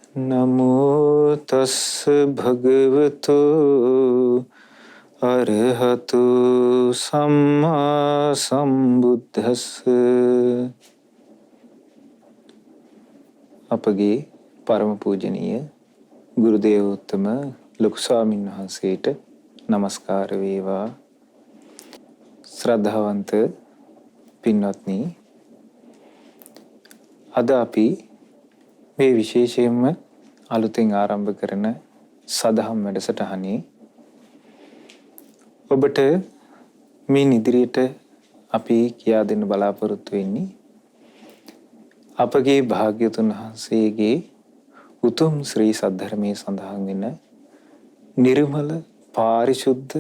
නමෝ තස්ස භගවතු අරහතු සම්මා සම්බුද්දස්ස. අපගේ පරම පූජනීය ගුරු දේවෝත්තම ලොකු ස්වාමීන් වහන්සේට নমස්කාර වේවා. ශ්‍රද්ධාවන්ත පින්වත්නි, අද අපි මේ විශේෂයෙන්ම අලුතෙන් ආරම්භ කරන සදහම් වැඩසටහනේ ඔබට මේ ඉදිරියට අපි කියා දෙන්න බලාපොරොත්තු වෙන්නේ අපගේ භාග්‍යතුන් වහන්සේගේ උතුම් ශ්‍රී සද්ධර්මයේ සඳහන් වෙන නිර්මල පාරිශුද්ධ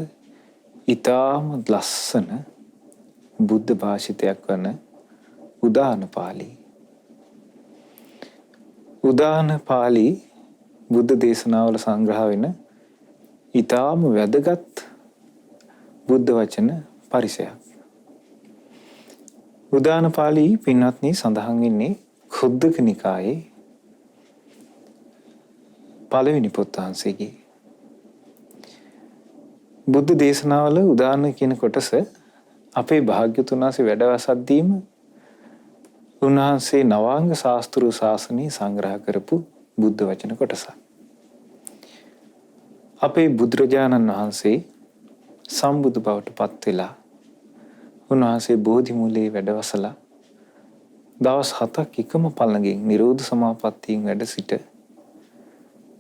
ඊටාම ලස්සන බුද්ධ භාෂිතයක් වන උදාන පාළි. උදාන පාළි බුද්ධ දේශනාවල සංග්‍රහ වෙන ඊටාම වැදගත් බුද්ධ වචන පරිසරයක්. උදාන පාළි පින්වත්නි සඳහන් වෙන්නේ ඛුද්දක නිකායේ පළවෙනි පොත් වහන්සේගේ. බුද්ධ දේශනාවල උදාන කියන කොටස අපේ භාග්‍යතුන් වහන්සේ වැඩවසද්දීම උන්වහන්සේ නවාංග ශාස්ත්‍ර ශාසනය සංග්‍රහ කරපු බුද්ධ වචන කොටසක්. අපේ බුදුරජාණන් වහන්සේ සම්බුදු බවට පත් වෙලා උන්වහන්සේ බෝධි මූලයේ වැඩවසලා දවස් 7ක් එකම පළඟෙන් නිරෝධ සමාපත්තියෙන් වැඩ සිට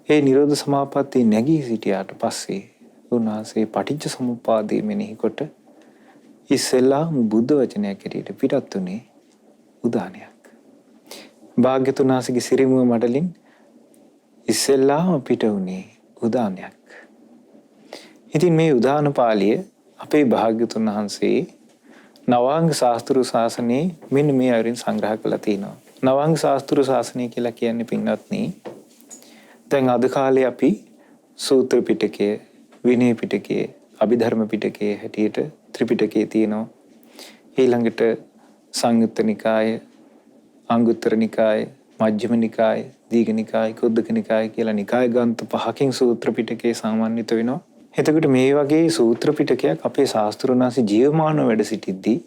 ඒ නිරෝධ සමාපත්තිය නැගී සිටියාට පස්සේ උන්වහන්සේ පටිච්ච සමුප්පාදය මෙනෙහි කොට ඉස්සෙල්ලාම බුද්ධ වචනයක් ඇටියට පිටත් උනේ උදානයක්. භාග්‍යතුන් වහන්සේගේ සිරිමුව මඩලින් ඉස්සෙල්ලාම පිට උනේ උදානයක්. ඉතින් මේ උදාන පාළිය අපේ භාග්‍යතුන් වහන්සේ නවාංග ශාස්ත්‍ර ශාසනයේ මෙන්න මේ අයරින් සංග්‍රහ කරලා තිනවා. නවාංග ශාස්ත්‍ර ශාසනය කියලා කියන්නේ පින්වත්නි, දැන් අද කාලේ අපි සූත්‍ර පිටකය, විනය පිටකය, අභිධර්ම පිටකය හැටියට ත්‍රිපිටකය තියෙනවා. ඊළඟට සංයුත්ත නිකාය, අංගුත්තර නිකාය, මජ්ක්‍ධිම නිකාය, දීඝ නිකාය, කුද්දක නිකාය කියලා නිකාය ග්‍රන්ථ 5කින් සූත්‍ර පිටකේ සමන්විත වෙනවා. එතකොට මේ වගේ සූත්‍ර පිටකයක් අපේ ශාස්ත්‍රඥ වහන්සේ ජීවමානව වැඩ සිටිද්දී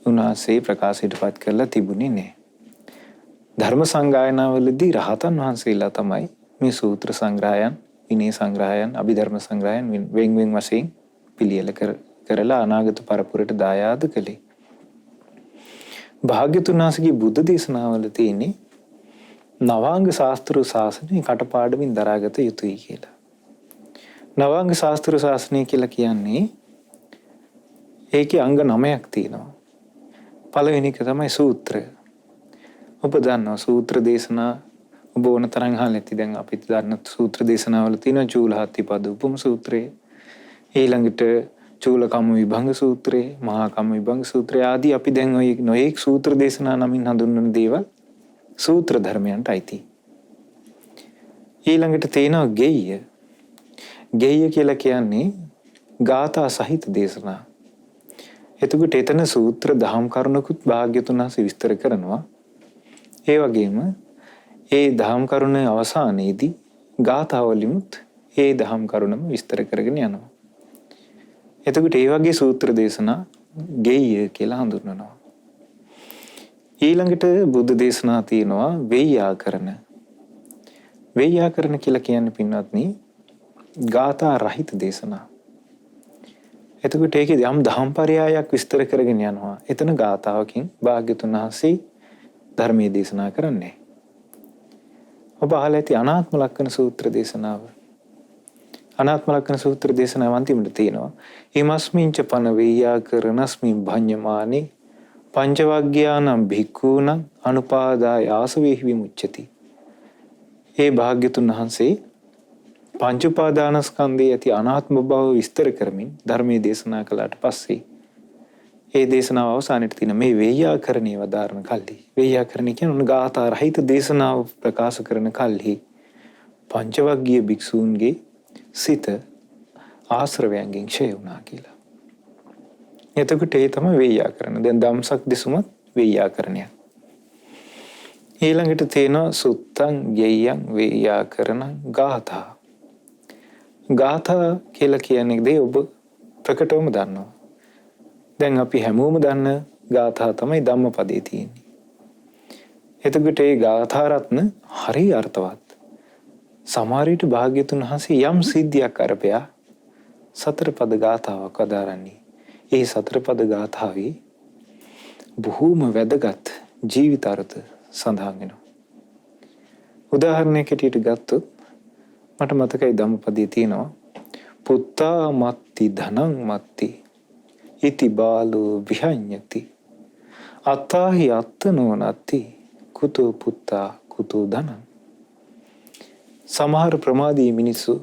උන්වහන්සේ ප්‍රකාශයටපත් කරලා තිබුණේ නැහැ. ධර්ම සංගායනාවලදී රහතන් වහන්සේලා තමයි මේ සූත්‍ර සංග්‍රහයන්, විනය සංග්‍රහයන්, අභිධර්ම සංග්‍රහයන් වෙන් වෙන් වශයෙන් පිළියෙල කරලා අනාගත පරපුරට දායාද කළේ. භාග්‍යතුන් වහන්සේගේ බුද්ධ දේශනාවල තියෙන්නේ නවාංග ශාස්ත්‍ර ශාසනය කටපාඩමින් දරාගත යුතුයි කියලා. නවාංග ශාස්ත්‍ර ශාසනය කියලා කියන්නේ ඒකේ අංග 9ක් තියෙනවා. පළවෙනි එක තමයි සූත්‍ර. ඔබ දන්නවා සූත්‍ර දේශනා ඔබ ඕන තරම් අහලා ඇති. දැන් අපි දන්න සූත්‍ර දේශනාවල තියෙනවා චූලහත්තිපද උපම සූත්‍රය, ඊළඟට චූලකම්ම විභංග සූත්‍රය, මහා කම්ම විභංග සූත්‍රය ආදී අපි දැන් ඔය නොඑක් සූත්‍ර දේශනා නමින් හඳුන්වන දේවල් සූත්‍ර ධර්මයන්ට අයිති. ඊළඟට තියෙනවා ගෙය්‍ය. ගෙය්‍ය කියලා කියන්නේ ගාථා සහිත දේශනා. එතකොට එතන සූත්‍ර දහම් කරුණකුත් භාග්‍යතුන් වහන්සේ විස්තර කරනවා. ඒ වගේම ඒ දහම් කරුණ අවසානයේදී ගාථාවලිමුත් ඒ දහම් කරුණම විස්තර කරගෙන යනවා. එතකොට ඒ වගේ සූත්‍ර දේශනා ගෙය්‍ය කියලා හඳුන්වනවා. ඊළඟට බුද්ධ දේශනා තියෙනවා වේයාකරණ. වේයාකරණ කියලා කියන්නේ පින්වත්නි ගාථා රහිත දේශනා. එතකොට ඒකේ යම් දහම් පරයයක් විස්තර කරගෙන යනවා. එතන ගාථාවකින් භාග්‍යතුන් වහන්සේ ධර්මයේ දේශනා කරන්නේ. ඔබ අහලා ඇති අනාත්ම ලක්ෂණ සූත්‍ර දේශනාව. අනාත්ම ලක්ෂණ සූත්‍ර දේශනාව අන්තිමට තියෙනවා ීමස්මින්ච පන වේයාකරණස්මින් භඤ්ඤමානේ පංචවග්ගයානම් භික්ඛූනම් අනුපාදාය ආසවේහි විමුච්ඡති. ඒ භාග්‍යතුන් වහන්සේ පංච උපාදානස්කන්ධයේ ඇති අනාත්ම බව විස්තර කරමින් ධර්මයේ දේශනා කළාට පස්සේ ඒ දේශනාව අවසානයේ තියෙන මේ වේයාකරණේ වදාරන කල්හි, වේයාකරණේ කියන්නේ ගාථා රහිත දේශනාව ප්‍රකාශ කරන කල්හි පංචවග්ගීය භික්ෂූන්ගේ සිත ආශ්‍රවයන්ගෙන් ක්ෂය වුණා කියලා. එතකොට ඒ තමයි වේයාකරණ. දැන් ධම්සක් දෙසුමත් වේයාකරණයක්. ඊළඟට තියෙනවා සුත්තං ගෙය්‍යං වේයාකරණ ගාථා. ගාථා කියලා කියන්නේ දේ ඔබ ප්‍රකටවම දන්නවා. දැන් අපි හැමෝම දන්න ගාථා තමයි ධම්මපදයේ තියෙන්නේ. එතකොට මේ ගාථා රත්න හරි අර්ථවත්. සමහර විට භාග්‍යතුන් වහන්සේ යම් සිද්ධියක් අරපයා සතර පද ගාථාවක් අදාරන්නේ. ඒ සතර පද ගාථාවේ බොහෝම වැදගත් ජීවිත අර්ථ සඳහන් වෙනවා. උදාහරණයක් හැටියට ගත්තොත් මට මතකයි ධම්මපදයේ තියෙනවා පුත්තා මත්ති ධනං මත්ති ඉති බාලෝ විහඤ්ඤති අත්තාහි අත්තනෝ නත්ති කුතෝ පුත්තා කුතෝ ධනං. සමහර ප්‍රමාදී මිනිස්සු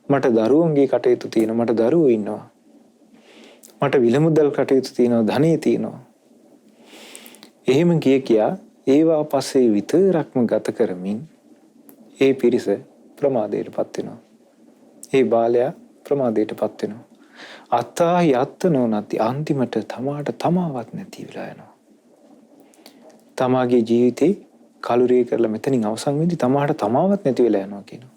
මට දරුවන්ගේ කටයුතු තියෙනවා, මට දරුවෝ ඉන්නවා, මට විලමුදල් කටයුතු තියෙනවා, ධනෙ තියෙනවා. එහෙම කියා ඒවා පස්සේ විතරක්ම ගත කරමින් ඒ පිරිස ප්‍රමාදයටපත් වෙනවා. ඒ බාලයා ප්‍රමාදයටපත් වෙනවා. අත්තාහි අත්තනෝ නැති අන්තිමට තමාට තමාවත් නැති වෙලා යනවා. තමාගේ ජීවිතේ කලුරිය කරලා මෙතනින් අවසන් වෙද්දී තමාට තමාවත් නැති වෙලා යනවා කියනවා.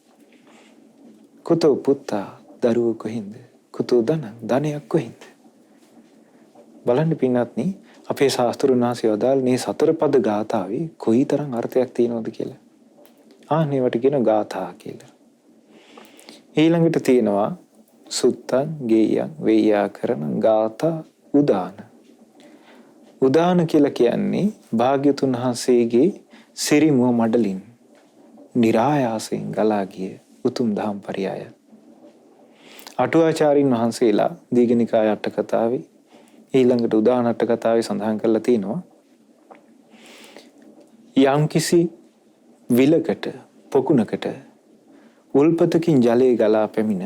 කුතෝ පුත්තා දරුවෝ කොහින්ද? කුතෝ ධනං ධනයක් කොහින්ද? බලන්න පින්වත්නි, අපේ ශාස්ත්‍රඥ වහන්සේ වදාළ මේ සතර පද ගාථාවේ කොයිතරම් අර්ථයක් තියෙනවද කියලා. ආන්නේවට කියන ගාථා කියලා. ඊළඟට තියෙනවා සුත්තං ගෙය්‍යං වේයාකරණ ගාථා උදාන. උදාන කියලා කියන්නේ භාග්‍යතුන් වහන්සේගේ සිරිමුව මඩලින් નિરાයාසයෙන් ගලා ගිය උතුම් දහම් පරයය. අටුවාචාරින් වහන්සේලා දීඝනිකාය අට කතාවේ ඊළඟට උදාන අට කතාවේ සඳහන් කරලා තිනවා යම්කිසි විලකට පොකුණකට උල්පතකින් ජලය ගලා පැමිණ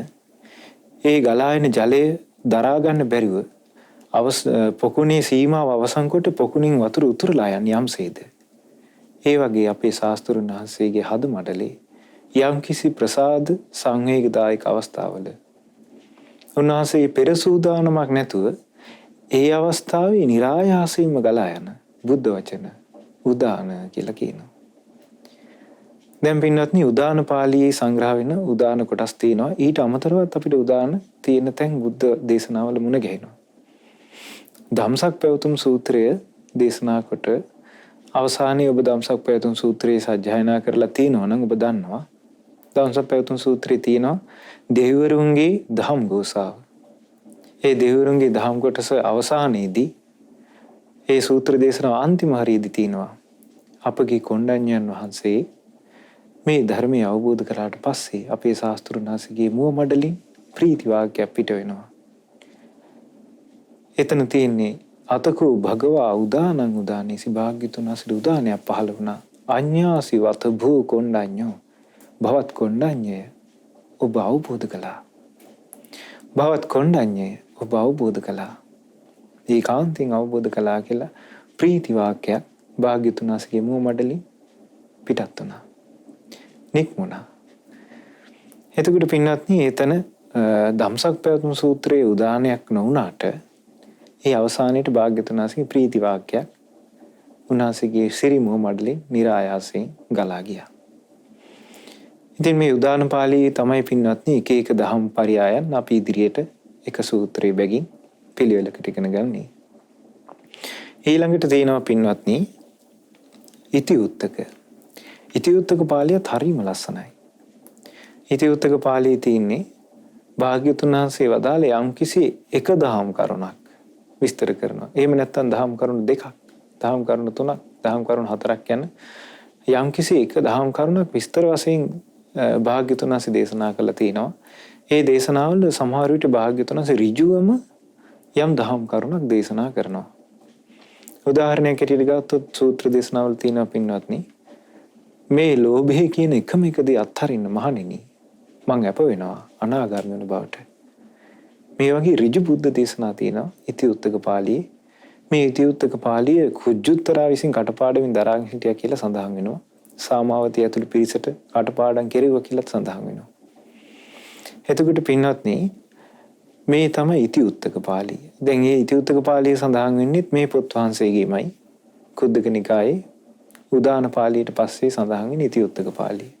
ඒ ගලා එන ජලය දරා ගන්න බැරිව පොකුණේ සීමාව අවසන් කොට පොකුණින් වතුර උතුරලා යන යම්සේද ඒ වගේ අපේ ශාස්ත්‍රඥ වහන්සේගේ හද මඩලේ යම්කිසි ප්‍රසාද සංවේගදායක අවස්ථාවල උන්වහන්සේ පෙර සූදානමක් නැතුව ඒ අවස්ථාවේ નિરાයාසයෙන්ම ගලා යන බුද්ධ වචන උදාන කියලා කියනවා. දැන් පින්වත්නි, උදාන පාළියේ සංග්‍රහ වෙන උදාන කොටස් තියෙනවා. ඊට අමතරව අපිට උදාන තියෙන තැන් බුද්ධ දේශනාවල මුණ ගැහෙනවා. ධම්සක් පැවතුම් සූත්‍රය දේශනා කොට අවසානයේ ඔබ ධම්සක් පැවතුම් සූත්‍රයේ සජ්ජායනා කරලා තියෙනවා නම් ඔබ දන්නවා. ධම්සක් පැවතුම් සූත්‍රයේ තියෙනවා දෙවිවරුන්ගේ දහම් ගෝසාව. ඒ දෙවිවරුන්ගේ දහම් කොටස අවසානයේදී ඒ සූත්‍ර දේශනාව අන්තිම හරියේදී තියෙනවා අපගේ කොණ්ඩඤ්ඤයන් වහන්සේ මේ ධර්මය අවබෝධ කරාට පස්සේ අපේ ශාස්ත්‍රඥ වහන්සේගේ මුව මඩලින් ප්‍රීති වාක්‍යයක් පිට වෙනවා. එතන තියෙන්නේ අතකෝ භගවා උදානං උදානීසි භාග්‍යතුන් වහන්සේ උදානයක් පහළ වුණා. අඤ්ඤාසි වත භූ කොණ්ඩඤ්ඤෝ භවත් කොණ්ඩඤ්ඤය ඔබ අවබෝධ කළා. භවත් කොණ්ඩඤ්ඤය ඔබ අවබෝධ කළා. ඒකාන්තයෙන් අවබෝධ කළා කියලා ප්‍රීති වාක්‍යයක් භාග්‍යතුන් වහන්සේගේ මුව මඩලින් පිටත් වුණා. නික්මුණා. එතකොට පින්වත්නි, එතන ධම්සක් පැවතුම් සූත්‍රයේ උදානයක් නොවුනාට ඒ අවසානයේට භාග්‍යතුන් වහන්සේගේ ප්‍රීති වාක්‍යයක් උන්වහන්සේගේ සිරිමුව මඩලින් નિરાයාසයෙන් ගලා ගියා. ඉතින් මේ උදාන පාළියේ තමයි පින්වත්නි එක එක දහම් පරයයන් අපි ඉදිරියට එක සූත්‍රයේ බැගින් පිළිවෙලකට ඉගෙන ගන්නේ. ඊළඟට තියෙනවා පින්වත්නි ඉතිඋත්තක. ඉතිඋත්තක පාළියත් හරිම ලස්සනයි. ඉතිඋත්තක පාළියේ තියෙන්නේ භාග්‍යතුන් වහන්සේ වදාළ යම්කිසි එක දහම් කරුණක් විස්තර කරනවා. එහෙම නැත්නම් දහම් කරුණු දෙකක්, දහම් කරුණු තුනක්, දහම් කරුණු හතරක් යන යම්කිසි එක දහම් කරුණක් විස්තර වශයෙන් භාග්‍යතුන් වහන්සේ දේශනා කළා තියෙනවා. ඒ දේශනාවල සමහර විට භාග්‍යතුන් වහන්සේ ඍජුවම යම් දහම් කරුණක් දේශනා කරනවා. උදාහරණයක් ඇටියට ගත්තොත් සූත්‍ර දේශනාවල තියෙනවා පින්වත්නි, මේ ලෝභය කියන එකම එක දේ අත්හරින්න මහණෙනි මං අප වෙනවා අනාගාමී වෙන බවට. මේ වගේ ඍජු බුද්ධ දේශනා තියෙනවා ඉතිඋත්තක පාළියේ. මේ ඉතිඋත්තක පාළිය කුජුත්තරා විසින් කටපාඩමින් දරාගෙන හිටියා කියලා සඳහන් වෙනවා. සාමාවතී ඇතුළු පිරිසට කටපාඩම් කෙරුවා කියලා සඳහන් වෙනවා. එතකොට පින්වත්නි, මේ තමයි ඉතිඋත්තක පාළිය. දැන් මේ ඉතිඋත්තක පාළිය සඳහන් වෙන්නේ මේ පොත් වහන්සේගේමයි කුද්දක නිකායේ උදාන පාළියට පස්සේ සඳහන් වෙන ඉතිඋත්තක පාළිය.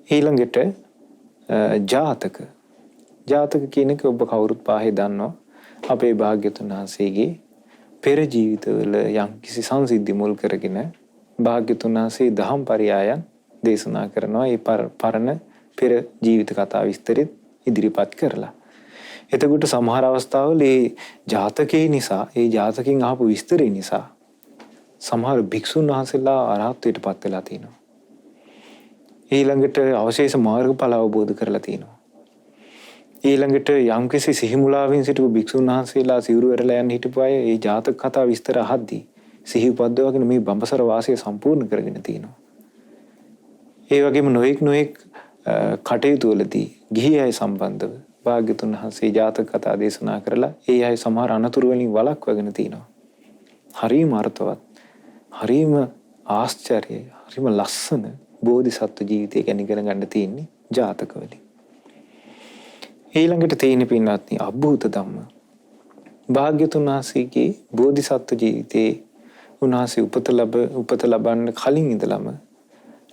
ඊළඟට ජාතක කියන එක ඔබ කවුරුත් පාහේ දන්නවා. අපේ භාග්‍යතුන් වහන්සේගේ පෙර ජීවිතවල යම්කිසි සංසිද්ධි මුල් කරගෙන භාග්‍යතුන් වහන්සේ දහම් පරයයන් දේශනා කරනවා. ඒ පරණ පෙර ජීවිත කතා විස්තරෙත් ඉදිරිපත් කරලා. එතකොට සමහර අවස්ථාවල ඒ ජාතකේ නිසා, ඒ ජාතකෙන් අහපු විස්තරේ නිසා සමහර භික්ෂුන් වහන්සේලා අරහත්ත්වයට පත් වෙලා තිනවා. ඊළඟට අවශේෂ මාර්ගඵල අවබෝධ කරලා තිනවා. ඊළඟට යම්කිසි සිහිමුලාවෙන් සිටපු භික්ෂුන් වහන්සේලා සිවුරු වෙරලා යන හිටපු අය ඒ ජාතක කතා විස්තර අහද්දී සිහි උපද්දවගෙන මේ බඹසර වාසය සම්පූර්ණ කරගෙන තිනවා. ඒ වගේම නොඑක් කටයුතු වලදී ගිහි අය සම්බන්ධව භාග්‍යතුන් වහන්සේ ජාතක කතා දේශනා කරලා ඒ අය සමහර අනතුරු වලින් වළක්වාගෙන තිනවා. හරිම අර්ථවත්, හරිම ආශ්චර්යයි, හරිම ලස්සන බෝධිසත්ව ජීවිතය ගැන ඉගෙන ගන්න තියෙන්නේ ජාතකවලින්. ඊළඟට තියෙන පින්වත්නි අභූත ධම්ම. භාග්‍යතුන් වහන්සේගේ බෝධිසත්ව ජීවිතේ උන්වහන්සේ උපත ලබන්න කලින් ඉඳලම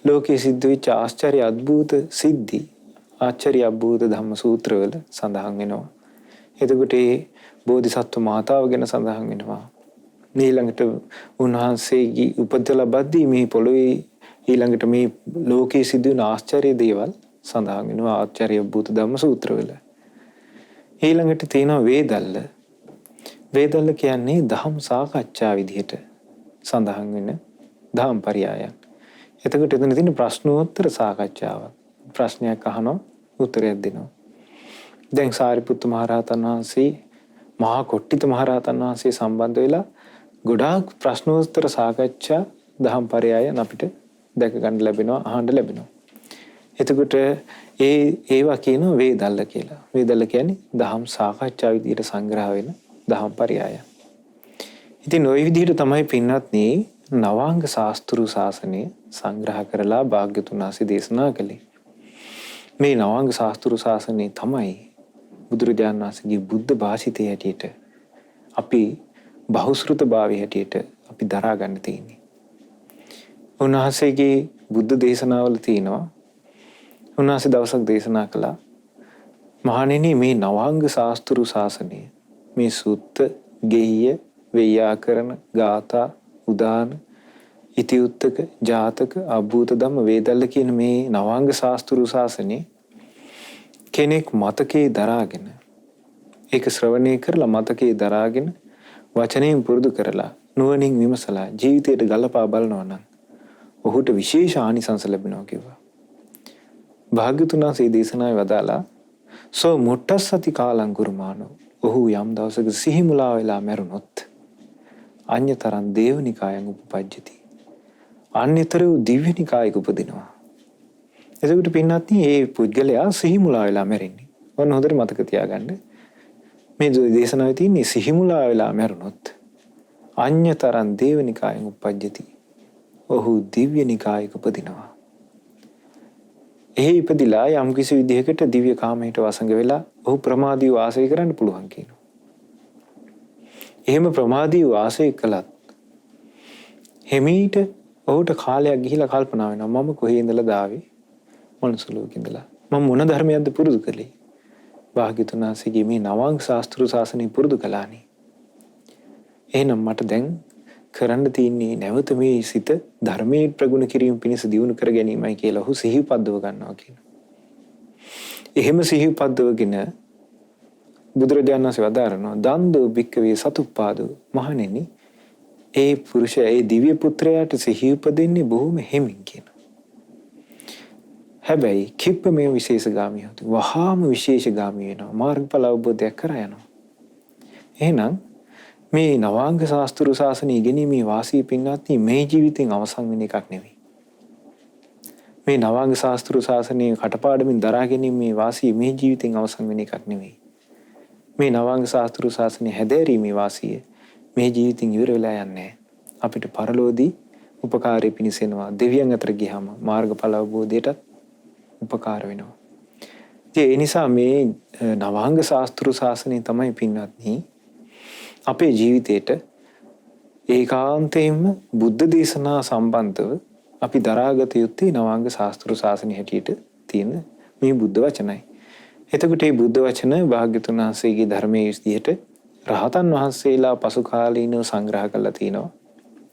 ලෝකයේ සිද්ධ වෙච්ච ආශ්චර්ය අద్භූත සිද්ධි ආචාර්ය අභූත ධම්ම සූත්‍රවල සඳහන් වෙනවා. එතකොට ඒ බෝධිසත්ව මාතාව ගැන සඳහන් වෙනවා. ඊළඟට උන්වහන්සේගේ උපත ලබද්දී මේ පොළොවේ ඊළඟට මේ ලෝකයේ සිදුවන ආශ්චර්ය දේවල් සඳහන් වෙනවා ආචාර්ය අභූත ධම්ම සූත්‍රවල. ඊළඟට තියෙනවා වේදල්ල. වේදල්ල කියන්නේ දහම් සාකච්ඡා විදිහට සඳහන් වෙන දහම් පරයයන්. එතකොට එතන තියෙන ප්‍රශ්නෝත්තර සාකච්ඡාවක්. ප්‍රශ්නයක් අහනවා උත්තරයක් දෙනවා. දැන් සාරිපුත්ත මහරහතන් වහන්සේ මහා කොට්ටිත මහරහතන් වහන්සේ සම්බන්ධ වෙලා ගොඩාක් ප්‍රශ්නෝත්තර සාකච්ඡා දහම් පරයයන් අපිට දැක ගන්න ලැබෙනවා, අහන්න ලැබෙනවා. එතකොට ඒවා කියනවා වේදල්ල කියලා. වේදල්ල කියන්නේ දහම් සාකච්ඡා විදිහට සංග්‍රහ වෙන දහම් පරයයන්. ඉතින් ওই විදිහට තමයි පින්වත්නි නවාංග ශාස්ත්‍රු ශාසනය සංග්‍රහ කරලා භාග්‍යතුන් වහන්සේ දේශනා කළේ. මේ නවාංග ශාස්ත්‍රු ශාසනය තමයි බුදුරජාණන් වහන්සේගේ බුද්ධ භාෂිතය හැටියට අපි බහුශෘත භාවය හැටියට අපි දරා ගන්න තියෙන්නේ. උන්වහන්සේගේ බුද්ධ දේශනාවල තියෙනවා උන්වහන්සේ දවසක් දේශනා කළා මහණෙනි මේ නවාංග ශාස්ත්‍රු ශාසනය මේ සුත්ත, ගෙය්‍ය, වේයාකරණ, ගාථා, උදාන, ඉතිඋත්තක, ජාතක, අභූත ධම්ම, වේදල්ල කියන මේ නවාංග ශාස්ත්‍රු ශාසනය කෙනෙක් මතකේ දරාගෙන ඒක ශ්‍රවණය කරලා මතකේ දරාගෙන වචනයෙන් පුරුදු කරලා නුවණින් විමසලා ජීවිතයට ගලපා බලනවා නම් ඔහුට විශේෂ ආනිසංස ලැබෙනවා කිව්වා. භාග්‍යතුන් වහන්සේ දේශනාවේ වදාලා සෝ මුට්ටස්සති කාලං කුරුමානෝ ඔහු යම් දවසක සිහිමුලා වෙලා මැරුණොත් අඤ්‍යතරං දේවනිකායන් උපපජ්ජති. අන්‍යතර වූ දිව්‍යනිකායක උපදිනවා. එතකොට පින්වත්නි මේ පුද්ගලයා සිහිමුලා වෙලා මැරෙන්නේ. ඔන්න හොඳට මතක තියාගන්න. මේ දේශනාවේ තියෙන්නේ සිහිමුලා වෙලා මැරුණොත් අඤ්‍යතරං දේවනිකායන් උපපජ්ජති. ඔහු දිව්‍යනිකායක උපදිනවා. එහි ඉපදිලා යම් කිසි විදිහකට දිව්‍ය කාමයට වසඟ වෙලා ඔහු ප්‍රමාදී වාසය කරන්න පුළුවන් කියනවා. එහෙම ප්‍රමාදී වාසය කළත් හිමීට ඔහුට කාලයක් ගිහිලා කල්පනා වෙනවා මම කොහේ ඉඳලාද ආවේ? මනුස්ස ලෝකේ ඉඳලා. මම මොන ධර්මයක්ද පුරුදු කළේ? භාග්‍යතුන් වහන්සේගේ මේ නවාංග ශාස්ත්‍රු ශාසනය පුරුදු කළානේ. එහෙනම් මට දැන් කරන්න තියෙන්නේ නැවත මේ සිත ධර්මයේ ප්‍රගුණ කිරීම පිණිස දියුණු කර ගැනීමයි කියලා ඔහු සිහිපද්දව ගන්නවා කියනවා. එහෙම සිහිපද්දවගෙන බුදුරජාණන් වහන්සේ වදාරනවා දන්දෝ භික්කවේ සතුප්පාදෝ මහණෙනි ඒ පුරුෂයා ඒ දිව්‍ය පුත්‍රයාට සිහි උපදින්නේ බොහොම හිමින් කියනවා. හැබැයි කිප්ප මේ විශේෂගාමී හොතු වහාම විශේෂගාමී වෙනවා මාර්ගඵල අවබෝධයක් කරා යනවා. එහෙනම් මේ නවාංග ශාස්ත්‍රු ශාසනය ඉගෙනීමේ වාසිය පින්වත්නි මේ ජීවිතෙන් අවසන් වෙන එකක් නෙවෙයි. මේ නවාංග ශාස්ත්‍රු ශාසනය කටපාඩමින් දරා ගැනීමේ වාසිය මේ ජීවිතෙන් අවසන් වෙන එකක් නෙවෙයි. මේ නවාංග ශාස්ත්‍රු ශාසනය හැදෑරීමේ වාසිය මේ ජීවිතෙන් ඉවර වෙලා යන්නේ. අපිට පරලෝදී උපකාරය පිණිසෙනවා. දෙවියන් අතර ගියාම මාර්ගඵල අවබෝධයටත් උපකාර වෙනවා. ඒ නිසා මේ නවාංග ශාස්ත්‍රු ශාසනය තමයි පින්වත්නි අපේ ජීවිතේට ඒකාන්තයෙන්ම බුද්ධ දේශනා සම්බන්ධව අපි දරාගත යුත්තේ නවාංග ශාස්ත්‍ර ශාසනය හැටියට තියෙන මේ බුද්ධ වචනයි. එතකොට මේ බුද්ධ වචන භාග්‍යතුන් වහන්සේගේ ධර්මයේ විදිහට රහතන් වහන්සේලා පසු කාලීනව සංග්‍රහ කරලා තිනවා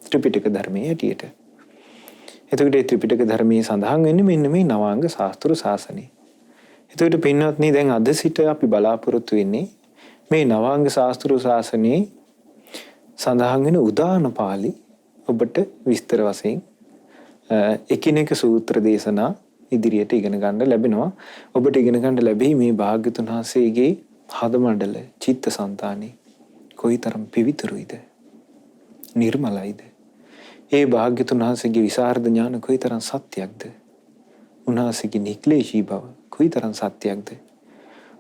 ත්‍රිපිටක ධර්මයේ හැටියට. එතකොට මේ ත්‍රිපිටක ධර්මයේ සඳහන් වෙන්නේ මෙන්න මේ නවාංග ශාස්ත්‍ර ශාසනය. එතකොට පින්වත්නි දැන් අද සිට අපි බලාපොරොත්තු වෙන්නේ මේ නවාංග ශාස්ත්‍ර ශාසනයේ සඳහන් වෙන උදාන පාළි ඔබට විස්තර වශයෙන් එකිනෙක සූත්‍ර දේශනා ඉදිරියට ඉගෙන ගන්න ලැබෙනවා. ඔබට ඉගෙන ගන්න ලැබෙයි මේ භාග්‍යතුන් වහන්සේගේ හද මණ්ඩල චිත්තසංතානෙ කොයිතරම් පිවිතුරුයිද නිර්මලයිද. ඒ භාග්‍යතුන් වහන්සේගේ විසරද ඥාන කොයිතරම් සත්‍යයක්ද. උන්වහන්සේගේ නික්ලේශී බව කොයිතරම් සත්‍යයක්ද.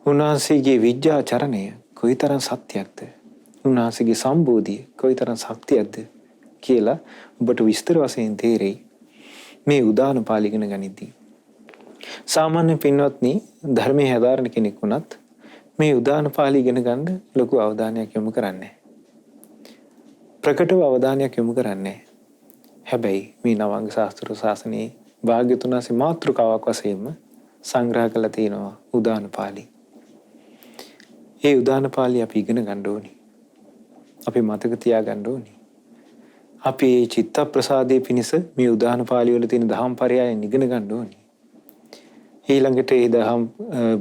උන්වහන්සේගේ විද්‍යාචරණය කොයිතරම් සත්‍යයක්ද. උන්වහන්සේගේ සම්බෝධිය කොයිතරම් ශක්තියක්ද කියලා ඔබට විස්තර වශයෙන් තේරෙයි මේ උදාන පාළි ඉගෙන ගනිද්දී. සාමාන්‍ය පින්වත්නි ධර්මයේ හැදාරන කෙනෙක් වුණත් මේ උදාන පාළි ඉගෙන ගන්න ලොකු අවධානයක් යොමු කරන්නේ. ප්‍රකටව අවධානයක් යොමු කරන්නේ. හැබැයි මේ නවාංග ශාස්ත්‍ර ශාසනයේ භාග්‍යතුන් වහන්සේ මාතෘකාවක් වශයෙන්ම සංග්‍රහ කරලා තියෙනවා උදාන පාළි. ඒ උදාන පාළි අපි ඉගෙන ගන්න ඕනි. අපි මතක තියාගන්න ඕනි. අපි මේ චිත්ත ප්‍රසාදයේ පිණිස මේ උදාන පාළි වල තියෙන දහම් පරයයන් ඉගෙන ගන්න ඕනි. ඊළඟට මේ දහම්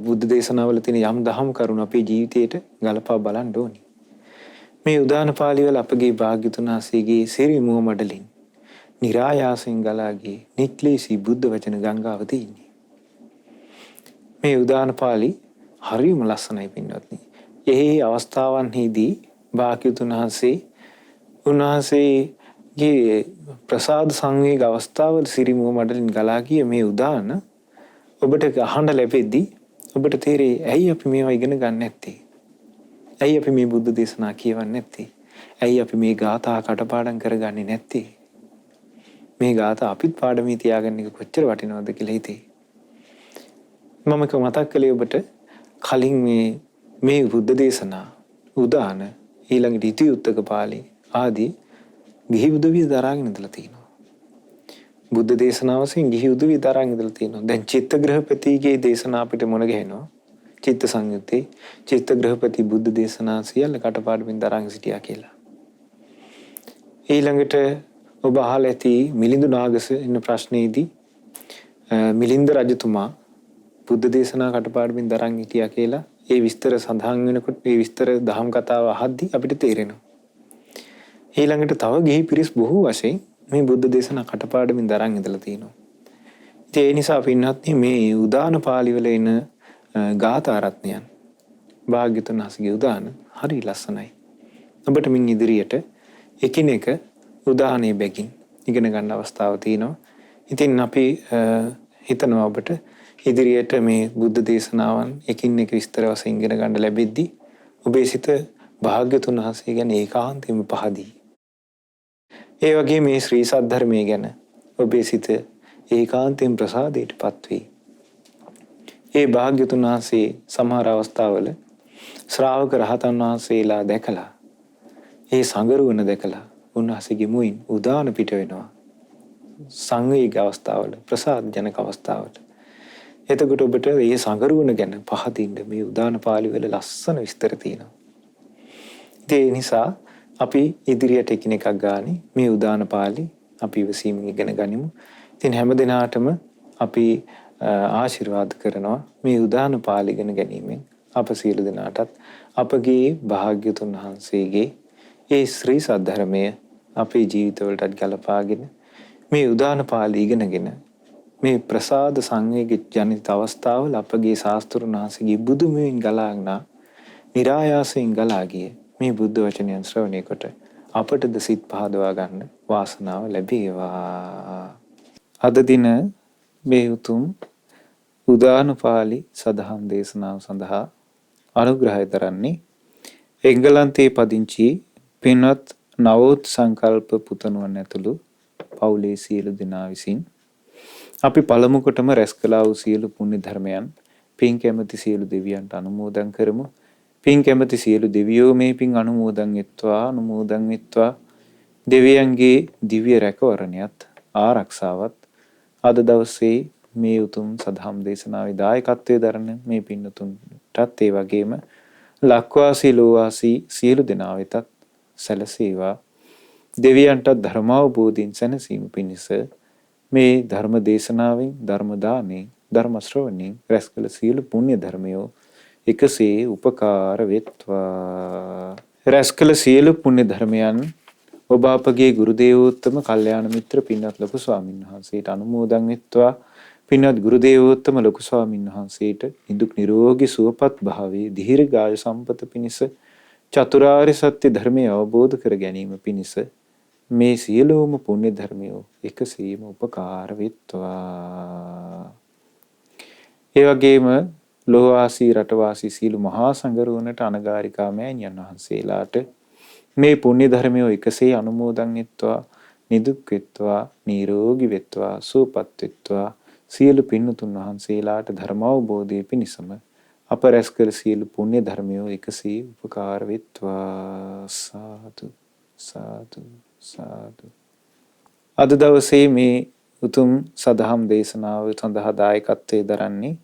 බුද්ධ දේශනාවල තියෙන යම් දහම් කරුණු අපේ ජීවිතයට ගලපා බලන්න ඕනි. මේ උදාන පාළි වල අපගේ භාග්‍යතුන් වහන්සේගේ සිරි මුව මඩලින් નિરાයාසයෙන් ගලාගේ නික්ලේශී බුද්ධ වචන ගංගාව තියෙන්නේ. මේ උදාන පාළි හරියම ලස්සනයි පින්වත්නි. එහි අවස්ථාවන්හිදී භාග්‍යතුන් වහන්සේ උන්වහන්සේගේ ප්‍රසාද සංවේග අවස්ථාවල සිරි මුව මඩලින් ගලා ගිය මේ උදාන ඔබට අහන්න ලැබෙද්දී ඔබට තේරෙයි ඇයි අපි මේවා ඉගෙන ගන්න නැත්තේ? ඇයි අපි මේ බුද්ධ දේශනා කියවන්නේ නැත්තේ? ඇයි අපි මේ ගාථා කටපාඩම් කරගන්නේ නැත්තේ? මේ ගාථා අපිත් පාඩමේ තියාගන්න එක කොච්චර වටිනවද කියලා හිතේ. මම මතක් කළේ ඔබට කලින් මේ බුද්ධ දේශනා උදාන ඊළඟට ඉතිඋත්තක පාළි ආදී ගිහි උදවිය දරාගෙන ඉඳලා තියෙනවා. බුද්ධ දේශනාවසෙන් ගිහි උදවිය දරාගෙන ඉඳලා තියෙනවා. දැන් චිත්තග්‍රහපතිගේ දේශනා අපිට මොන ගහනවා? චිත්ත සංයුත්තේ චිත්තග්‍රහපති බුද්ධ දේශනා සියල්ල කටපාඩමින් දරාගෙන සිටියා කියලා. ඊළඟට ඔබ අහලා ඇති මිලිඳු නාගස ඉන්න ප්‍රශ්නේදී මිලින්ද රජතුමා බුද්ධ දේශනා කටපාඩමින් දරන් හිටියා කියලා ඒ විස්තර සඳහන් වෙනකොට ඒ විස්තර දහම් කතාව අහද්දී අපිට තේරෙනවා. ඊළඟට තව ගිහි පිරිස් බොහෝ වශයෙන් මේ බුද්ධ දේශනා කටපාඩමින් දරන් ඉඳලා තිනවා. ඒ නිසා පින්වත්නි මේ උදාන පාළි වල එන ගාථා රත්නයන් භාග්‍යතුන් වහන්සේගේ උදාන හරි ලස්සනයි. ඔබට මින් ඉදිරියට එකිනෙක උදාහරණේ බැගින් ඉගෙන ගන්න අවස්ථාව තියෙනවා. ඉතින් අපි හිතනවා ඔබට ඉදිරියට මේ බුද්ධ දේශනාවන් එකින් එක විස්තර වශයෙන් ඉගෙන ගන්න ලැබෙද්දී ඔබේ සිත භාග්‍යතුන් වහන්සේ ගැන ඒකාන්තයෙන්ම පහදී. ඒ වගේ මේ ශ්‍රී සද්ධර්මයේ ගැන ඔබේ සිත ඒකාන්තයෙන් ප්‍රසාදයටපත් වේ. ඒ භාග්‍යතුන් වහන්සේ සමහර අවස්ථාවල ශ්‍රාවක රහතන් වහන්සේලා දැකලා ඒ සංගරුවන දැකලා උන්වහන්සේගේ මුවින් උදාන පිට වෙනවා. සංවේග අවස්ථාවල ප්‍රසාද ජනක අවස්ථාවල. එතකොට ඔබට මේ සංගරුවන ගැන පහදින්න මේ උදාන පාළි වල ලස්සන විස්තර තියෙනවා. ඒ නිසා අපි ඉදිරියට එකිනෙකක් ගානේ මේ උදාන පාළි අපි ඉවසීමෙන් ඉගෙන ගනිමු. ඉතින් හැම දිනාටම අපි ආශිර්වාද කරනවා මේ උදාන පාළි ඉගෙන ගැනීමෙන් අප සියලු දෙනාටත් අපගේ භාග්‍යතුන් වහන්සේගේ ඒ ශ්‍රී සද්ධර්මය අපේ ජීවිතවලටත් ගලපාගෙන මේ උදාන පාළි ඉගෙනගෙන මේ ප්‍රසාද සංවේග ජනිත අවස්ථාවල අපගේ ශාස්ත්‍රුන් වහන්සේගේ බුදුමුවින් ගලාගෙන નિરાයාසයෙන් ගලා ගිය මේ බුද්ධ වචනයන් ශ්‍රවණය කොට අපටද සිත් පහදවා ගන්න වාසනාව ලැබේවා. අද දින මේ උතුම් උදාන පාළි සදහම් දේශනාව සඳහා අනුග්‍රහය දරන්නේ එංගලන්තයේ පදිංචි පින්වත් නවෝත් සංකල්ප පුතණුවන් ඇතුළු පවුලේ සියලු දෙනා විසින් අපි පළමු කොටම රැස් කළා වූ සියලු පුණ්‍ය ධර්මයන් පින් කැමැති සියලු දෙවියන්ට අනුමෝදන් කරමු. පින් කැමැති සියලු දෙවියෝ මේ පින් අනුමෝදන් වෙත්වා දෙවියන්ගේ දිව්‍ය රැකවරණයත් ආරක්ෂාවත් අද දවසේ මේ උතුම් සදහම් දේශනාවේ දායකත්වයේ දරන මේ පින්නතුන්ටත් ඒ වගේම ලක්වාසී ලෝවාසී සියලු දෙනා වෙතත් සැලසේවා. දෙවියන්ටත් ධර්මාවබෝධයෙන් සැනසීම පිණිස මේ ධර්ම දේශනාවෙන් ධර්ම දානෙන් ධර්ම ශ්‍රවණයෙන් රැස් කළ සියලු පුණ්‍ය ධර්මයෝ එකසේ උපකාර වෙත්වා. රැස් කළ සියලු පුණ්‍ය ධර්මයන් ඔබ අපගේ ගුරු දේවෝත්තම කල්යාණ මිත්‍ර පින්වත් ලොකු ස්වාමීන් වහන්සේට අනුමෝදන් වෙත්වා. පින්වත් ගුරු දේවෝත්තම ලොකු ස්වාමීන් වහන්සේට නිදුක් නිරෝගී සුවපත් භාවයේ දීර්ඝායු සම්පත පිණිස චතුරාර්ය සත්‍ය ධර්මය අවබෝධ කර ගැනීම පිණිස මේ සියලුම පුණ්‍ය ධර්මයෝ එකසේම උපකාර වෙත්වා. ඒ වගේම ලෝවාසී රටවාසී සීල මහා සංඝරුවනට අනගාരികා මෑණියන් වහන්සේලාට මේ පුණ්‍ය ධර්මයෝ එකසේ අනුමෝදන් වෙත්වා, නිදුක් වෙත්වා, නිරෝගී වෙත්වා, සුවපත් වෙත්වා. සියලු පින්තුන් වහන්සේලාට ධර්ම අවබෝධයේ පිණිසම අප රැස් කළ සියලු පුණ්‍ය ධර්මයෝ එකසේ උපකාර වෙත්වා. සාදු සාදු සාදු. අද දවසේ මේ උතුම් සදහම් දේශනාව සඳහා දායකත්වයේ දරන්නේ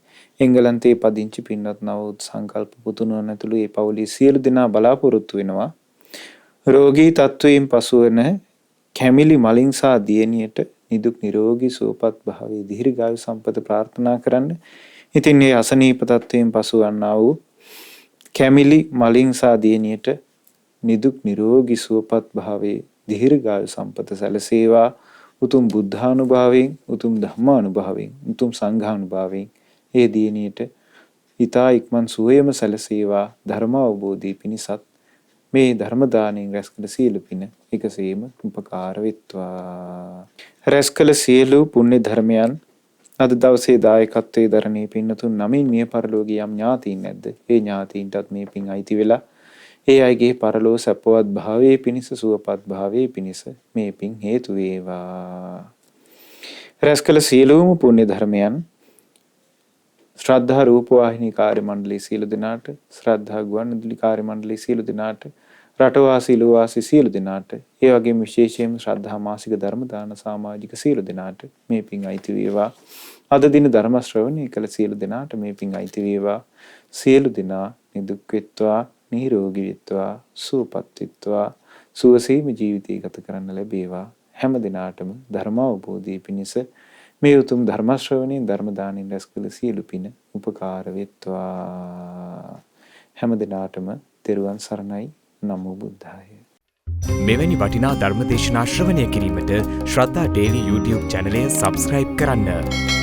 එංගලන්තයේ පදිංචි පින්වත් නවෝත් සංකල්ප පුතුණන් ඇතුළු ඒ පවුලේ සියලු දෙනා බලාපොරොත්තු වෙනවා. රෝගී තත්වයෙන් පසුවන කැමිලි මලින්සා දියණියට නිදුක් නිරෝගී සුවපත් භාවයේ දීර්ඝායු සම්පත ප්‍රාර්ථනා කරන්න. ඉතින් මේ අසනීප තත්වයෙන් පසුවන්නා වූ කැමිලි මලින්සා දියණියට නිදුක් නිරෝගී සුවපත් භාවයේ දීර්ඝායු සම්පත සැලසේවා. උතුම් බුද්ධානුභාවයෙන්, උතුම් ධම්මානුභාවයෙන්, උතුම් සංඝානුභාවයෙන් ඒ දියණියට ඊතා ඉක්මන් සුවයම සැලසේවා. ධර්ම අවබෝධී පිණිසත් මේ ධර්ම දාණයෙන් රැස් කළ සියලු පින එකසේම උපකාර වෙත්වා. රැස් කළ සියලු පුණ්‍ය ධර්මයන් අද දවසේ දායකත්වයේ දරණේ පින්නතුන් නමින් මිය පරලෝකීය යම් ඥාතීන් නැද්ද? ඒ ඥාතීන්ටත් මේ පින් අයිති වෙලා ඒ අයගේ පරලෝ සපවත් භාවයේ පිණිස සුවපත් භාවයේ පිණිස මේ පින් හේතු වේවා. රැස් කළ සියලුම පුණ්‍ය ධර්මයන් ශ්‍රද්ධා රූපවාහිනී කාර්ය මණ්ඩලයේ සියලු දෙනාට, ශ්‍රද්ධා ගුවන්විදුලි කාර්ය මණ්ඩලයේ සියලු දෙනාට, රටවාසී ලෝවාසී සියලු දෙනාට, ඒ වගේම විශේෂයෙන්ම ශ්‍රද්ධා මාසික ධර්ම දාන සමාජික සියලු දෙනාට මේ පින් අයිති වේවා. අද දින ධර්ම ශ්‍රවණය කළ සියලු දෙනාට මේ පින් අයිති වේවා. සියලු දෙනා නිදුක් වෙත්වා, නිරෝගී වෙත්වා, සුවපත් වෙත්වා, සුවසේම ජීවිතය ගත කරන්න ලැබේවා. හැම දිනාටම ධර්ම අවබෝධය පිණිස මේ උතුම් ධර්ම ශ්‍රවණයෙන් ධර්ම දානෙන් රැස් කළ සියලු පින උපකාර වෙත්වා. හැම දිනාටම තෙරුවන් සරණයි. නමෝ බුද්ධාය. මෙවැනි වටිනා ධර්ම දේශනා ශ්‍රවණය කිරීමට ශ්‍රද්ධා ටෙලි YouTube චැනලය සබ්ස්ක්‍රයිබ් කරන්න.